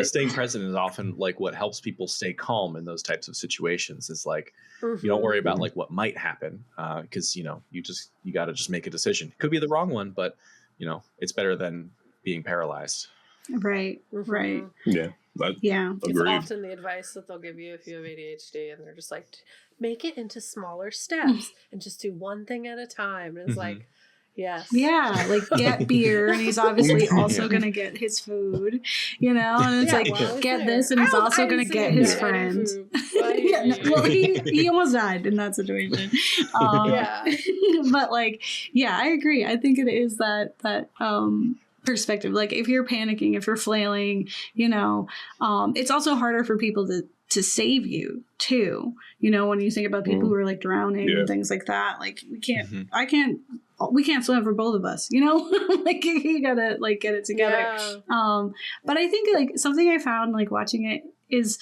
Staying present is often like what helps people stay calm in those types of situations. Is like, you don't worry about like what might happen, because you know, you got to just make a decision. It could be the wrong one, but you know, it's better than being paralyzed. Right. Yeah. It's often the advice that they'll give you if you have ADHD, and they're just like, make it into smaller steps and just do one thing at a time. And it's like, yes. Yeah, like get beer, and he's obviously also going to get his food, you know? And it's like, get this, and he's also going to get his friends. He almost died in that situation. But like, I agree. I think it is that perspective. Like, if you're panicking, if you're flailing, you know, it's also harder for people to save you too. You know, when you think about people who are like drowning and things like that, like we can't, we can't swim for both of us, you know, like you gotta like get it together. Yeah. But I think like something I found like watching it is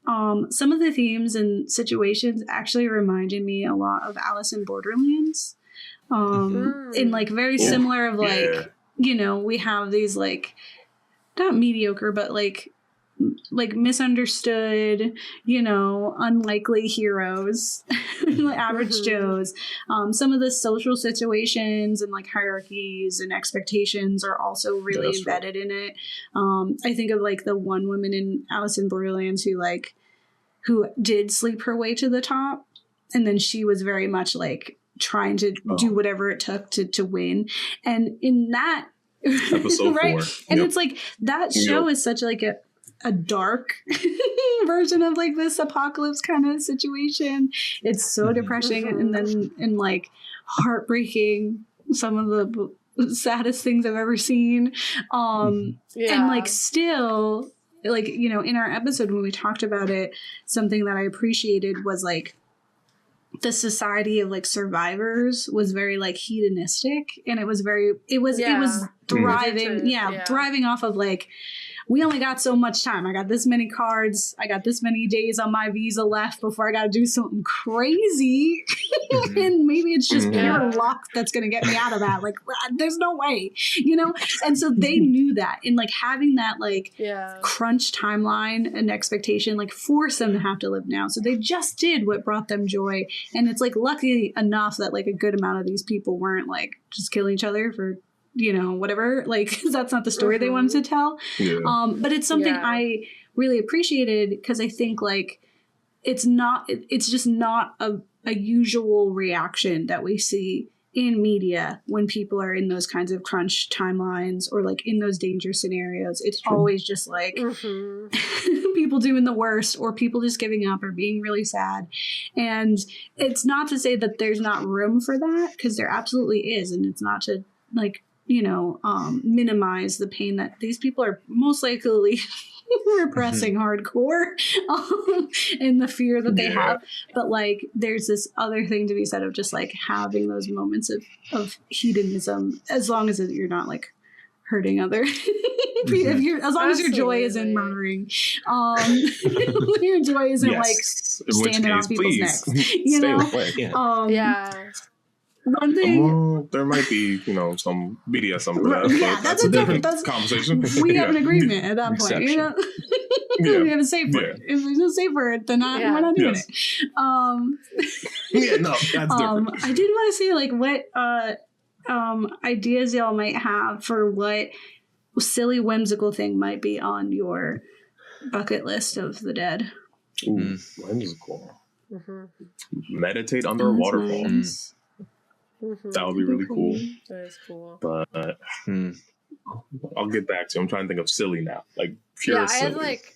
some of the themes and situations actually reminded me a lot of Alice in Borderlands. In like very similar of like, you know, we have these like not mediocre, but like misunderstood, you know, unlikely heroes, like average Joes. Some of the social situations and like hierarchies and expectations are also really embedded in it. I think of like the one woman in Alice in Borderlands who did sleep her way to the top, and then she was very much like trying to do whatever it took to win. And in that episode right? 4. And it's like that show is such like a dark version of like this apocalypse kind of situation. It's so depressing and like heartbreaking. Some of the saddest things I've ever seen. And like still like, you know, in our episode when we talked about it, something that I appreciated was like the society of like survivors was very like hedonistic, and it was thriving, thriving off of like, we only got so much time. I got this many cards. I got this many days on my visa left before I got to do something crazy. And maybe it's just pure luck that's going to get me out of that. Like, there's no way, you know? And so they knew that. And like having that like crunch timeline and expectation, like force them to have to live now. So they just did what brought them joy. And it's like lucky enough that like a good amount of these people weren't like just killing each other for, you know, whatever, like that's not the story they wanted to tell. But it's something I really appreciated because I think like it's just not a usual reaction that we see in media when people are in those kinds of crunch timelines or like in those danger scenarios. It's always just like people doing the worst or people just giving up or being really sad. And it's not to say that there's not room for that, because there absolutely is. And it's not to like, you know, minimize the pain that these people are most likely repressing hardcore and the fear that they have. But like, there's this other thing to be said of just like having those moments of hedonism, as long as you're not like hurting other if you're, as long as your joy isn't murmuring, your joy isn't like standing on people's necks, you know. One thing there might be, you know, some BDSM for that. That's a different conversation. We have an agreement at that point, you know. We have a safe word. If there's no safe word, then we're not doing it. That's different. I did want to say like what ideas y'all might have for what silly whimsical thing might be on your bucket list of the dead. Ooh, whimsical. Meditate under a waterfall. Nice. That would be really cool. That is cool. But I'll get back to it. I'm trying to think of silly now. Like pure silly. I have like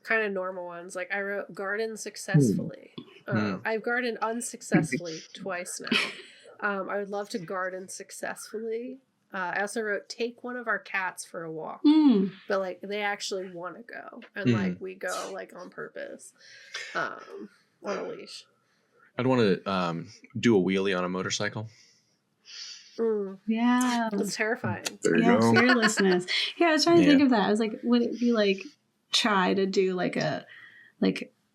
kind of normal ones. Like I wrote garden successfully. I've gardened unsuccessfully twice now. I would love to garden successfully. I also wrote take one of our cats for a walk. But like they actually want to go. And like we go like on purpose. On a leash. I'd want to do a wheelie on a motorcycle. Yeah, it's terrifying. There you go. Fearlessness. Yeah, I was trying to think of that. I was like, would it be like try to do like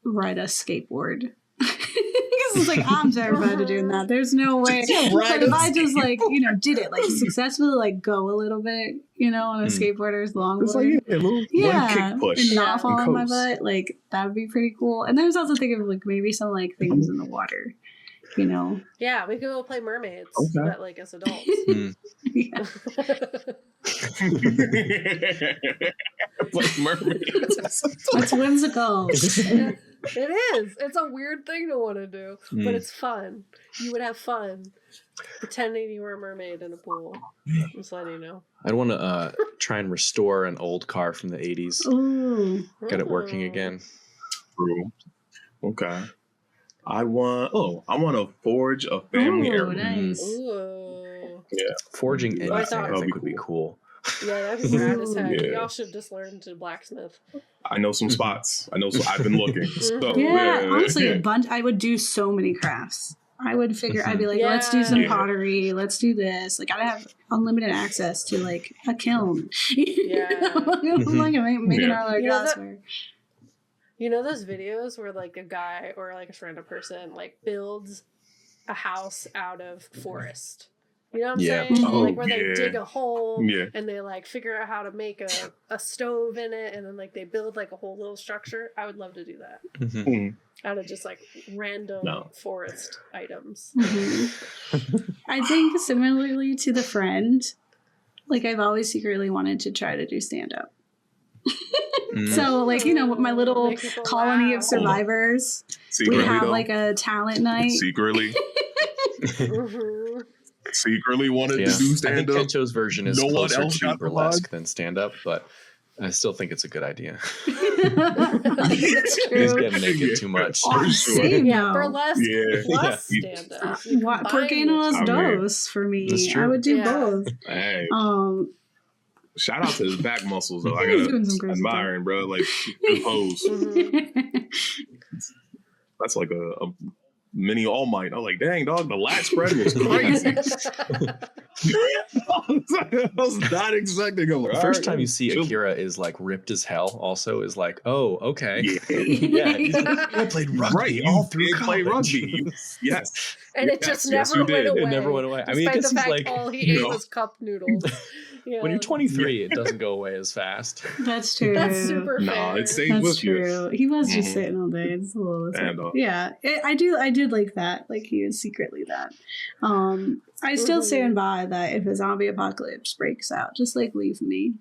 ride a skateboard? Because it's like I'm terrified of doing that. There's no way. But if I just like, you know, did it like successfully, like go a little bit, you know, on a skateboarder's longboard. One kick push and not fall on my butt. Like that would be pretty cool. And then I was also thinking of like maybe some like things in the water. You know. Yeah, we could go play mermaids, but like as adults. Play mermaids. That's whimsical. It is. It's a weird thing to want to do, but it's fun. You would have fun pretending you were a mermaid in a pool. I'm just letting you know. I'd want to try and restore an old car from the 80s. Ooh. Get it working again. True. Okay. I want to forge a family heirloom. Nice. Ooh. Yeah. Forging anything I think would be cool. Yeah, that'd be rad as heck. Yeah. Y'all should just learn to blacksmith. I know some spots. I've been looking. So, Yeah, honestly, a bunch. I would do so many crafts. I would figure. I'd be like, let's do some pottery. Let's do this. Like, I'd have unlimited access to like a kiln. Yeah. Like making all our glassware. You know those videos where like a guy or like a random person like builds a house out of forest? You know what I'm saying? Oh, like where they dig a hole and they like figure out how to make a stove in it, and then like they build like a whole little structure. I would love to do that. Out of just like random forest items. I think similarly to the friend, like I've always secretly wanted to try to do stand up. So like, you know, my little colony of survivors, we have like a talent night. Secretly wanted to do stand up. I think Kencho's version is closer to burlesque than stand up, but I still think it's a good idea. That's true. He's getting naked too much. Yeah, burlesque plus stand up. ¿Por qué no los dos for me? I would do both. Hey. Shout out to his back muscles though. I gotta admire him, bro. Like good pose. That's like a mini All Might. I was like, dang dog, the lat spread was crazy. I was not expecting him. The first time you see Akira is like ripped as hell. Also, is like, oh, okay, I played rugby all through college. Rugby. Yes, and it just never went away. It never went away. I mean, because he's like, all he ate was cup noodles. When you're 23, it doesn't go away as fast. That's true. That's super fair. No, it stays with you. That's true. He was just sitting all day. It's a little, I did like that. Like he was secretly that. I still stand by that if a zombie apocalypse breaks out, just like leave me.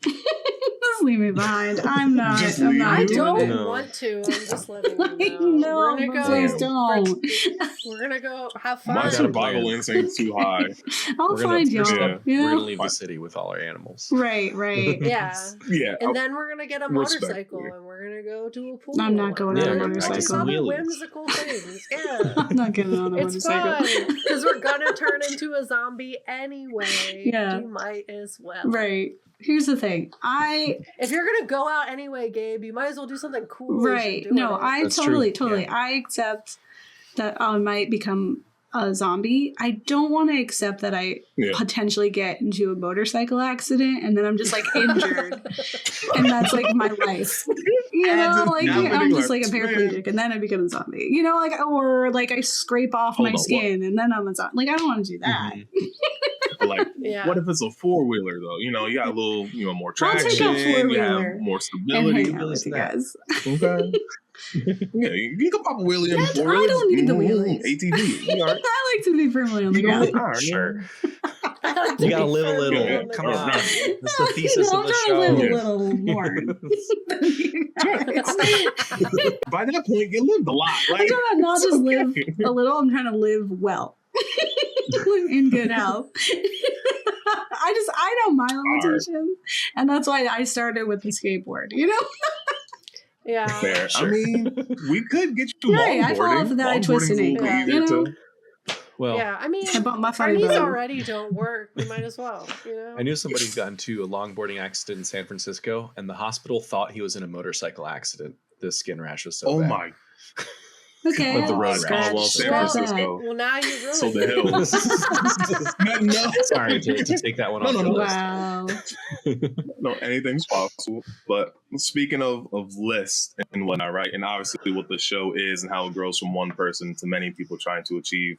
Just leave me behind. I'm not. I don't want to. I'm just letting you know. Please don't. We're gonna go have fun. My survival instinct's too high. I'll find y'all. We're gonna leave the city with all our animals. Right. Yeah. Yeah. And then we're gonna get a motorcycle and we're gonna go to a pool. I'm not going on a motorcycle. Other whimsical things. Yeah. I'm not getting on a motorcycle. It's fun because we're gonna turn into a zombie anyway. Yeah. You might as well. Right. Here's the thing. If you're gonna go out anyway, Gabe, you might as well do something cool. Right. No, I totally. Yeah. I accept that I might become a zombie. I don't want to accept that I potentially get into a motorcycle accident and then I'm just like injured. And that's like my life. You know, like I'm just like a paraplegic and then I become a zombie. You know, like, or like I scrape off my skin and then I'm a zombie. Like, I don't want to do that. Like, what if it's a 4-wheeler though? You know, you got a little, more traction, you have more stability. With you guys. Okay. Yeah, you can pop a wheelie in 4-wheelers. I don't need the wheelies. ATV. I like to be firmly on the ground. Sure. You gotta live a little. Come on. That's the thesis of the show. I'm trying to live a little more. By that point, you lived a lot. Like, I'm trying to not just live a little, I'm trying to live well. Live in good health. I know my limitations. And that's why I started with the skateboard, you know? Yeah. Fair. Sure. I mean, we could get you longboarding. I fall off of that. I twist an ankle. You know? Well, yeah, I mean, our knees already don't work. We might as well, you know? I knew somebody who got into a longboarding accident in San Francisco, and the hospital thought he was in a motorcycle accident. The skin rash was so bad. My. Okay. With the road rash. San Francisco. Well, now you ruined so the hills. No. Sorry to take that one off the list. Wow. No, anything's possible. But speaking of lists and whatnot, right? And obviously what the show is and how it grows from one person to many people trying to achieve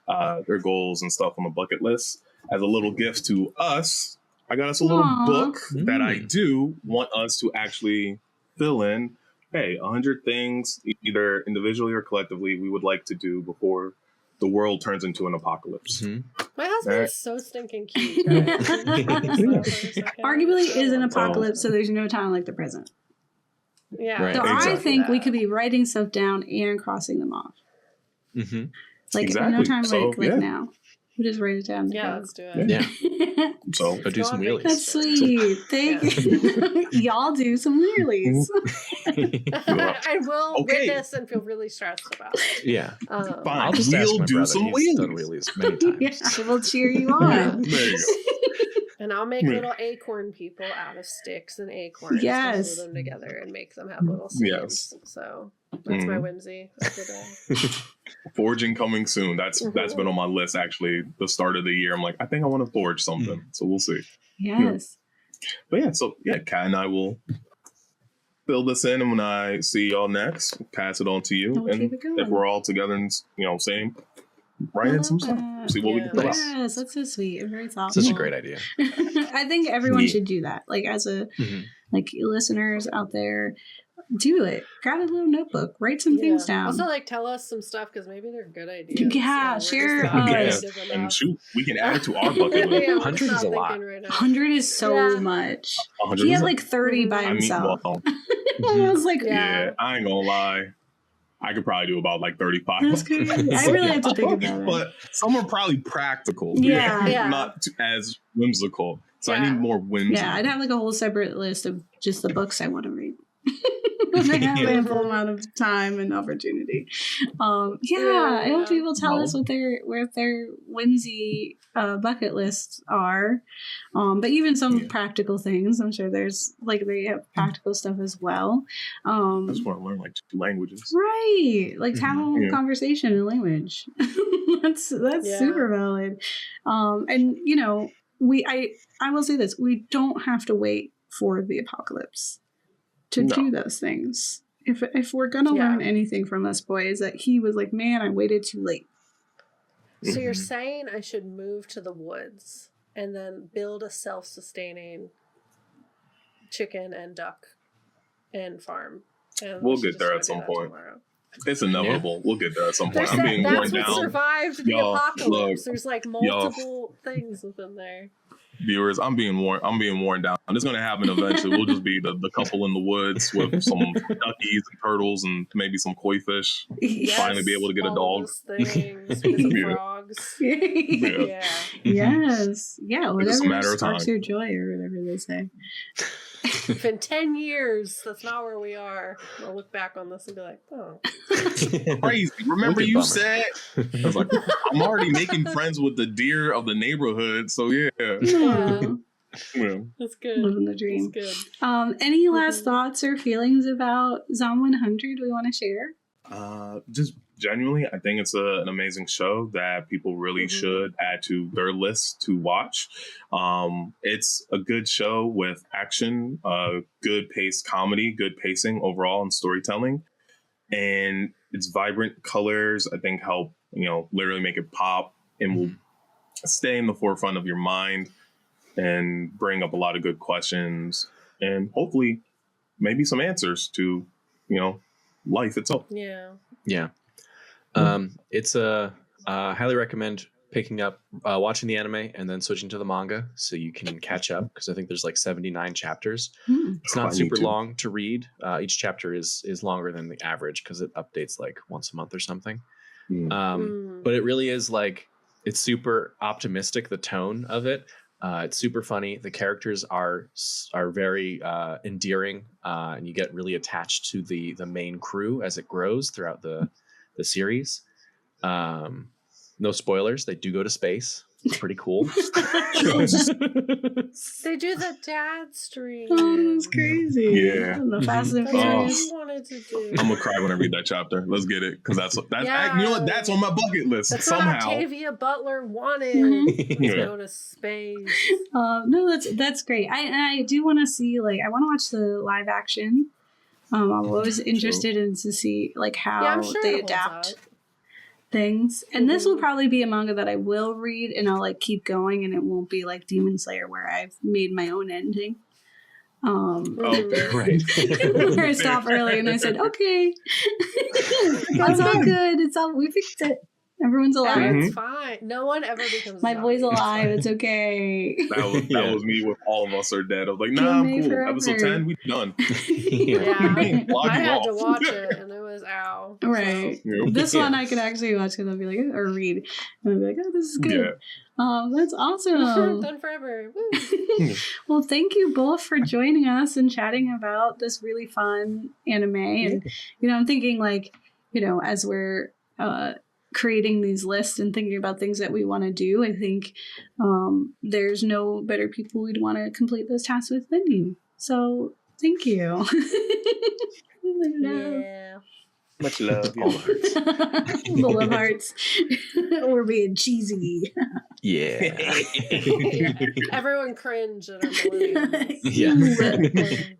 their goals and stuff on the bucket list. As a little gift to us, I got us a little book that I do want us to actually fill in. Hey, 100 things, either individually or collectively, we would like to do before the world turns into an apocalypse. My husband is so stinking cute. Right? Arguably is an apocalypse, so there's no time like the present. Yeah. Right, so I think we could be writing stuff down and crossing them off. Like no time like now. We just write it down. Yeah, let's do it. Yeah. So go do some wheelies. That's sweet. Thank you. Y'all do some wheelies. I will witness and feel really stressed about it. Yeah. Fine. I'll just ask my do brother. some He's wheelies. done wheelies many times. Yeah, we'll cheer you on. There you And I'll make little acorn people out of sticks and acorns. Yes. Glue them together and make them have little seeds. Yes. So that's my whimsy of the day. Forging coming soon. That's been on my list actually. The start of the year, I'm like, I think I want to forge something. So we'll see. Yes. But yeah, so yeah, Kat and I will fill this in, and when I see y'all next, pass it on to you. We'll and keep it going. if we're all together and same, write in some stuff. See what we can fill out. Yes, that's so sweet and very thoughtful. Such a great idea. I think everyone should do that. Like as a like listeners out there, do it. Grab a little notebook, write some things down. Also, like tell us some stuff because maybe they're good ideas. Yeah, share. And shoot, we can add it to our bucket list. 100 is a lot. 100 is so much. He had like 30 by himself. I was like, yeah, I ain't gonna lie. I could probably do about like 35. That's good. I really have to think about it. But some are probably practical. Yeah. Not as whimsical. So I need more whimsy. Yeah, I'd have like a whole separate list of just the books I want to read. When I have ample amount of time and opportunity. I hope people tell us what their whimsy bucket lists are. But even some practical things. I'm sure there's like they have practical stuff as well. I just want to learn like 2 languages. Right. Like have a conversation in language. that's super valid. And I will say this, we don't have to wait for the apocalypse to do those things. If we're gonna learn anything from this boy, is that he was like, man, I waited too late. So you're saying I should move to the woods and then build a self-sustaining chicken and duck and farm. And we'll get there at some point. Tomorrow. It's inevitable. We'll get there at some point. I'm being worn down. That's what survived the apocalypse. There's like multiple things within there. Viewers, I'm being worn down. It's going to happen eventually. We'll just be the couple in the woods with some duckies and turtles and maybe some koi fish. Finally be able to get a dog. Things, some frogs. Yes. Yeah, whatever sparks your joy or whatever they say. If in 10 years, that's not where we are, I'll look back on this and be like, oh. Crazy. Remember you said, I was like, I'm already making friends with the deer of the neighborhood, so yeah. That's good. Living the dream. That's good. Any last thoughts or feelings about ZOM100 we want to share? Just genuinely, I think it's an amazing show that people really should add to their list to watch. It's a good show with action, good paced comedy, good pacing overall and storytelling. And its vibrant colors, I think, help, literally make it pop and will stay in the forefront of your mind and bring up a lot of good questions and hopefully maybe some answers to, life itself. Yeah. It's highly recommend picking up, watching the anime and then switching to the manga so you can catch up because I think there's like 79 chapters. It's not super long to read. Each chapter is longer than the average because it updates like once a month or something. But it really is like, it's super optimistic, the tone of it. It's super funny. The characters are very endearing, and you get really attached to the main crew as it grows throughout the series. No spoilers. They do go to space. It's pretty cool. They do the dad stream. Oh, that's crazy. Yeah. The Fast and That's what Furious. I wanted to do. I'm gonna cry when I read that chapter. Let's get it, because that's Yeah. you know what? That's on my bucket list That's somehow. what Octavia Butler wanted. Yeah. To go to space. No, that's great. I do want to see, like, I want to watch the live action. I'm always interested in to see like how I'm sure they it holds adapt up. things. And this will probably be a manga that I will read and I'll like keep going, and it won't be like Demon Slayer where I've made my own ending. Right. Where I stopped early and I said, okay, it's all good. We fixed it. Everyone's alive. It's fine. No one ever becomes My boy's alive. It's okay. That was me with All of Us Are Dead. I was like, nah, I'm cool. Forever. Episode 10, we done. Yeah. Log I you had off. to watch it and it was ow. Right. So. This one I could actually watch because I'll be like, or read. And I'll be like, oh, this is good. Yeah. That's awesome. Done forever. Woo. Well, thank you both for joining us and chatting about this really fun anime. And, I'm thinking like, as we're, creating these lists and thinking about things that we want to do, I think there's no better people we'd want to complete those tasks with than you. So thank you. Yeah. Much love. All hearts. The love hearts. We're being cheesy. Yeah. Everyone cringe at our millennials. Yeah.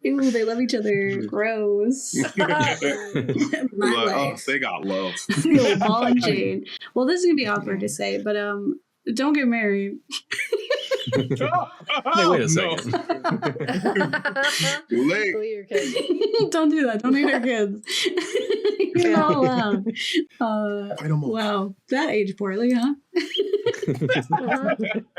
Ooh, they love each other. Gross. My life. They got love. Ball and chain. Well, this is gonna be awkward to say, but don't get married. Hey, wait a second. Too late. Delete your kids. Don't do that. Don't eat our kids. You're not allowed. Wow, that aged poorly, huh?